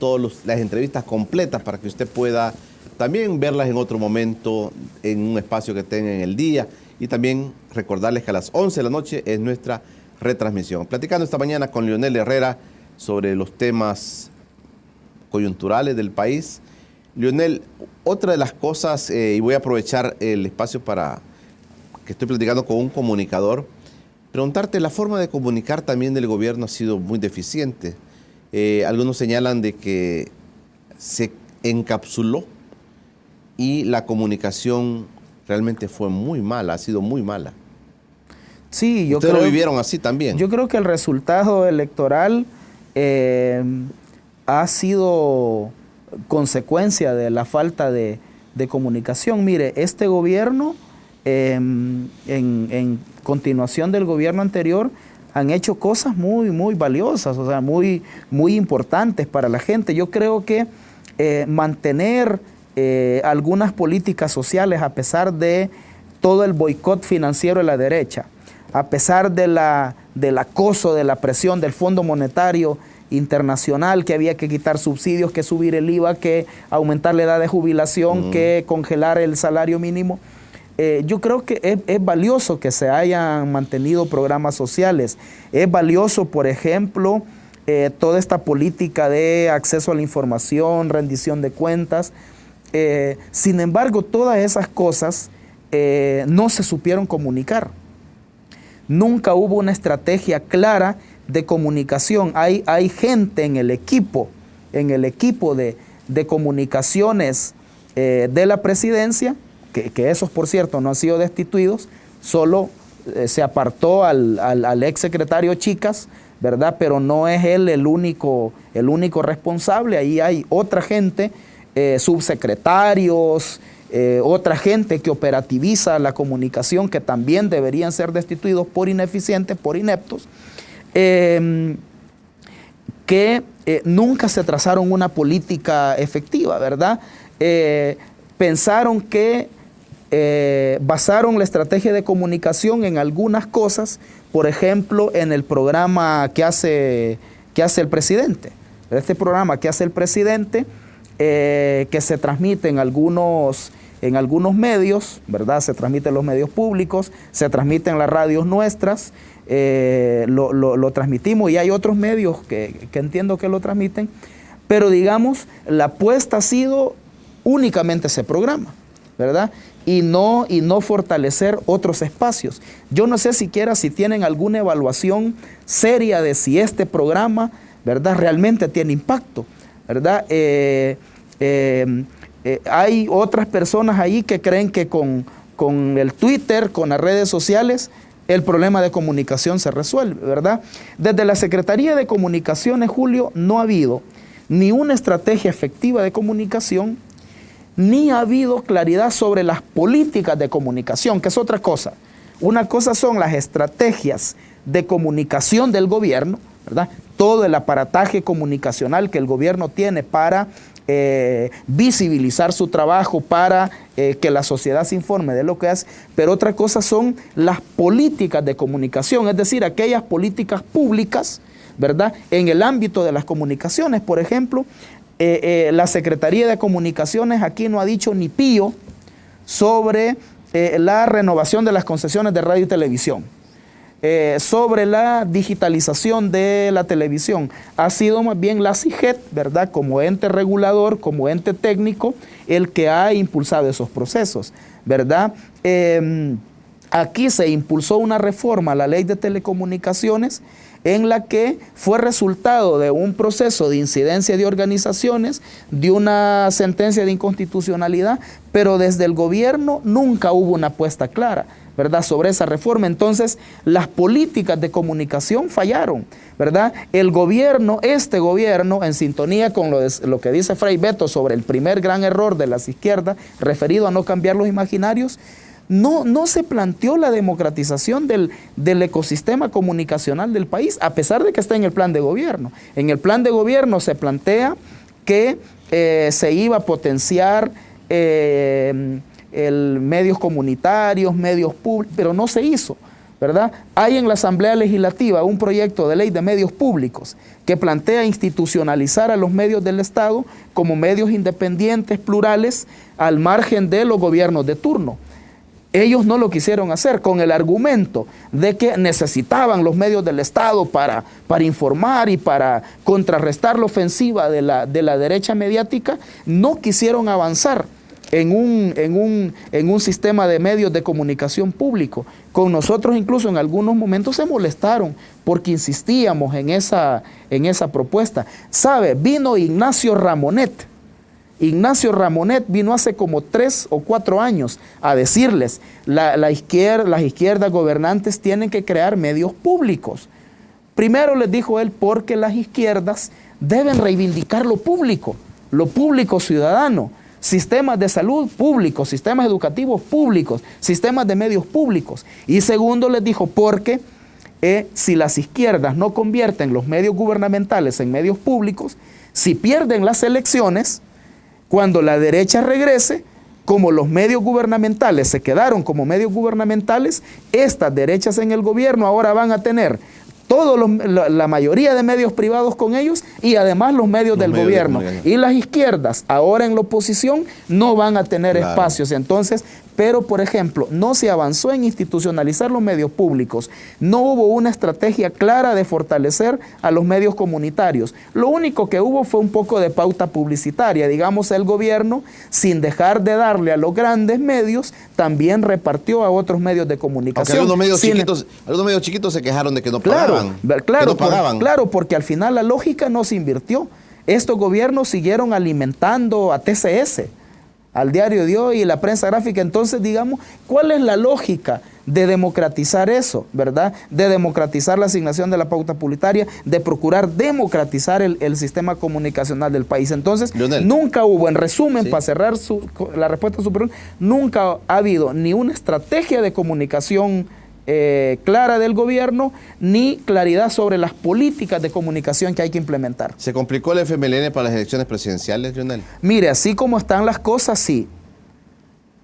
las entrevistas completas para que usted pueda también verlas en otro momento, en un espacio que tenga en el día. Y también recordarles que a las 11 de la noche es nuestra retransmisión. Platicando esta mañana con Leonel Herrera sobre los temas coyunturales del país. Leonel, otra de las cosas, y voy a aprovechar el espacio para que estoy platicando con un comunicador, preguntarte, la forma de comunicar también del gobierno ha sido muy deficiente. Algunos señalan de que se encapsuló y la comunicación realmente fue muy mala, ha sido muy mala. Sí, yo ¿Ustedes creo, lo vivieron así también? Yo creo que el resultado electoral ha sido consecuencia de la falta de comunicación. Mire, este gobierno, en continuación del gobierno anterior, han hecho cosas muy, muy valiosas, o sea, muy, muy importantes para la gente. Yo creo que mantener algunas políticas sociales a pesar de todo el boicot financiero de la derecha, a pesar del acoso, de la presión del Fondo Monetario internacional, que había que quitar subsidios, que subir el IVA, que aumentar la edad de jubilación, que congelar el salario mínimo. Yo creo que es valioso que se hayan mantenido programas sociales. Es valioso, por ejemplo, toda esta política de acceso a la información, rendición de cuentas. Sin embargo, todas esas cosas no se supieron comunicar. Nunca hubo una estrategia clara de comunicación. Hay gente en el equipo de comunicaciones de la presidencia, que esos, por cierto, no han sido destituidos, solo se apartó al ex secretario Chicas, ¿verdad? Pero no es él el único responsable. Ahí hay otra gente, subsecretarios, otra gente que operativiza la comunicación, que también deberían ser destituidos por ineficientes, por ineptos, que nunca se trazaron una política efectiva, ¿verdad? Pensaron que basaron la estrategia de comunicación en algunas cosas, por ejemplo, en el programa que hace el presidente. Este programa que hace el presidente, que se transmite en algunos medios, ¿verdad? Se transmite en los medios públicos, se transmite en las radios nuestras, lo transmitimos, y hay otros medios que entiendo que lo transmiten, pero digamos, la apuesta ha sido únicamente ese programa, ¿verdad? Y no fortalecer otros espacios. Yo no sé siquiera si tienen alguna evaluación seria de si este programa, ¿verdad?, realmente tiene impacto, ¿verdad? Hay otras personas ahí que creen que con el Twitter, con las redes sociales, el problema de comunicación se resuelve, ¿verdad? Desde la Secretaría de Comunicaciones, Julio, no ha habido ni una estrategia efectiva de comunicación, ni ha habido claridad sobre las políticas de comunicación, que es otra cosa. Una cosa son las estrategias de comunicación del gobierno, ¿verdad? Todo el aparataje comunicacional que el gobierno tiene para visibilizar su trabajo, para que la sociedad se informe de lo que hace, pero otra cosa son las políticas de comunicación, es decir, aquellas políticas públicas, ¿verdad?, en el ámbito de las comunicaciones. Por ejemplo, la Secretaría de Comunicaciones aquí no ha dicho ni pío sobre la renovación de las concesiones de radio y televisión, sobre la digitalización de la televisión. Ha sido más bien la CIGET, ¿verdad?, como ente regulador, como ente técnico, el que ha impulsado esos procesos, ¿verdad? Aquí se impulsó una reforma a la ley de telecomunicaciones en la que fue resultado de un proceso de incidencia de organizaciones, de una sentencia de inconstitucionalidad, pero desde el gobierno nunca hubo una apuesta clara, ¿verdad?, sobre esa reforma. Entonces, las políticas de comunicación fallaron, ¿verdad? El gobierno, este gobierno, en sintonía con lo que dice Fray Beto sobre el primer gran error de las izquierdas, referido a no cambiar los imaginarios, no se planteó la democratización del ecosistema comunicacional del país, a pesar de que está en el plan de gobierno. En el plan de gobierno se plantea que se iba a potenciar medios comunitarios, medios públicos, pero no se hizo, ¿verdad? Hay en la Asamblea Legislativa un proyecto de ley de medios públicos que plantea institucionalizar a los medios del Estado como medios independientes, plurales, al margen de los gobiernos de turno. Ellos no lo quisieron hacer con el argumento de que necesitaban los medios del Estado para informar y para contrarrestar la ofensiva de la derecha mediática. No quisieron avanzar en un sistema de medios de comunicación público. Con nosotros incluso en algunos momentos se molestaron porque insistíamos en esa propuesta. ¿Sabe? Vino Ignacio Ramonet. Ignacio Ramonet vino hace como 3 o 4 años a decirles, las izquierdas gobernantes tienen que crear medios públicos. Primero les dijo él, porque las izquierdas deben reivindicar lo público ciudadano, sistemas de salud públicos, sistemas educativos públicos, sistemas de medios públicos. Y segundo les dijo, porque si las izquierdas no convierten los medios gubernamentales en medios públicos, si pierden las elecciones, cuando la derecha regrese, como los medios gubernamentales se quedaron como medios gubernamentales, estas derechas en el gobierno ahora van a tener la mayoría de medios privados con ellos y además los medios del gobierno. Y las izquierdas, ahora en la oposición, no van a tener espacios. Entonces, pero por ejemplo, no se avanzó en institucionalizar los medios públicos. No hubo una estrategia clara de fortalecer a los medios comunitarios. Lo único que hubo fue un poco de pauta publicitaria. Digamos, el gobierno, sin dejar de darle a los grandes medios, también repartió a otros medios de comunicación. Algunos medios chiquitos se quejaron de que no pagaban. Claro, porque al final la lógica no se invirtió. Estos gobiernos siguieron alimentando a TCS, al Diario de Hoy y la prensa gráfica. Entonces, digamos, ¿cuál es la lógica de democratizar eso, verdad? De democratizar la asignación de la pauta publicitaria, de procurar democratizar el sistema comunicacional del país. Entonces, Leonel, nunca hubo, en resumen, para cerrar la respuesta a su pregunta, nunca ha habido ni una estrategia de comunicación clara del gobierno, ni claridad sobre las políticas de comunicación que hay que implementar. ¿Se complicó el FMLN para las elecciones presidenciales, Leonel? Mire, así como están las cosas, sí.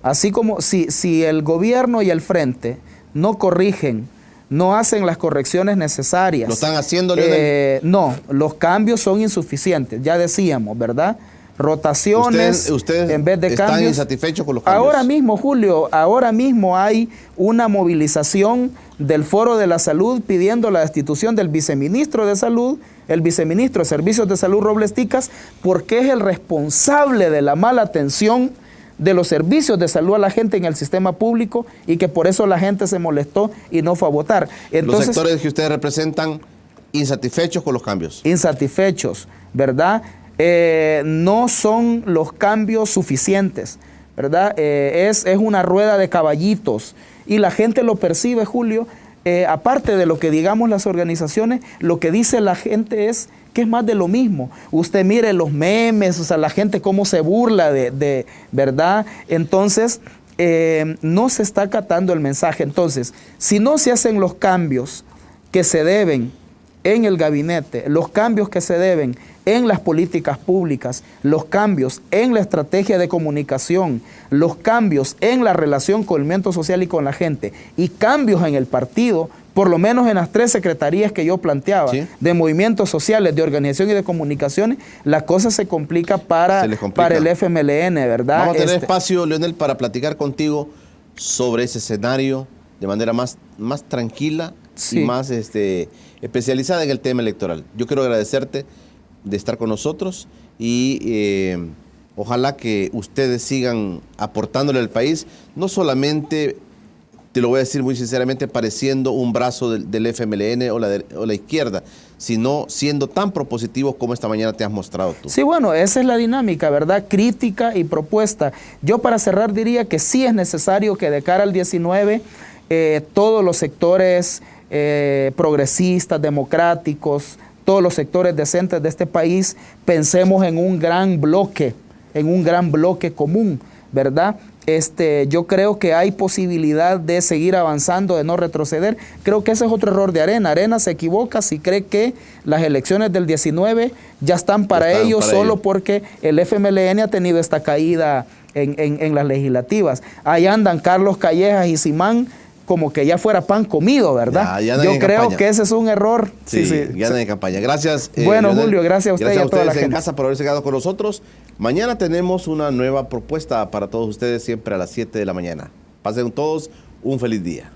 Así como si el gobierno y el frente no corrigen, no hacen las correcciones necesarias. ¿Lo están haciendo, Leonel? No, los cambios son insuficientes, ya decíamos, ¿verdad? Rotaciones ¿Ustedes en vez de están cambios. insatisfechos con los cambios? Ahora mismo, Julio, hay una movilización del Foro de la Salud pidiendo la destitución del viceministro de Salud, el viceministro de Servicios de Salud Robles Ticas, porque es el responsable de la mala atención de los servicios de salud a la gente en el sistema público y que por eso la gente se molestó y no fue a votar. Entonces, los sectores que ustedes representan insatisfechos con los cambios. Insatisfechos, ¿verdad? No son los cambios suficientes, ¿verdad? Es una rueda de caballitos y la gente lo percibe, Julio. Aparte de lo que digamos las organizaciones, lo que dice la gente es que es más de lo mismo. Usted mire los memes, o sea, la gente cómo se burla de ¿verdad? Entonces, no se está acatando el mensaje. Entonces, si no se hacen los cambios que se deben en el gabinete, los cambios que se deben en las políticas públicas, los cambios en la estrategia de comunicación, los cambios en la relación con el movimiento social y con la gente, y cambios en el partido, por lo menos en las 3 secretarías que yo planteaba, ¿sí?, de movimientos sociales, de organización y de comunicaciones, la cosa se complica para el FMLN, ¿verdad? Vamos a tener espacio, Leonel, para platicar contigo sobre ese escenario de manera más tranquila, sí, y más especializada en el tema electoral. Yo quiero agradecerte de estar con nosotros y ojalá que ustedes sigan aportándole al país, no solamente, te lo voy a decir muy sinceramente, pareciendo un brazo del FMLN o la izquierda, sino siendo tan propositivos como esta mañana te has mostrado tú. Sí, bueno, esa es la dinámica, ¿verdad? Crítica y propuesta. Yo para cerrar diría que sí es necesario que de cara al 19 todos los sectores progresistas, democráticos, todos los sectores decentes de este país, pensemos en un gran bloque común, ¿verdad? Yo creo que hay posibilidad de seguir avanzando, de no retroceder. Creo que ese es otro error de Arena. Arena se equivoca si cree que las elecciones del 19 ya están para ellos solo porque el FMLN ha tenido esta caída en las legislativas. Ahí andan Carlos Callejas y Simán como que ya fuera pan comido, ¿verdad? Ya yo creo campaña. Que ese es un error. Sí, ya andan en campaña. Gracias. Bueno, Leonel, Julio, gracias a usted y a toda la gente. En casa por haberse quedado con nosotros. Mañana tenemos una nueva propuesta para todos ustedes, siempre a las 7 de la mañana. Pasen todos un feliz día.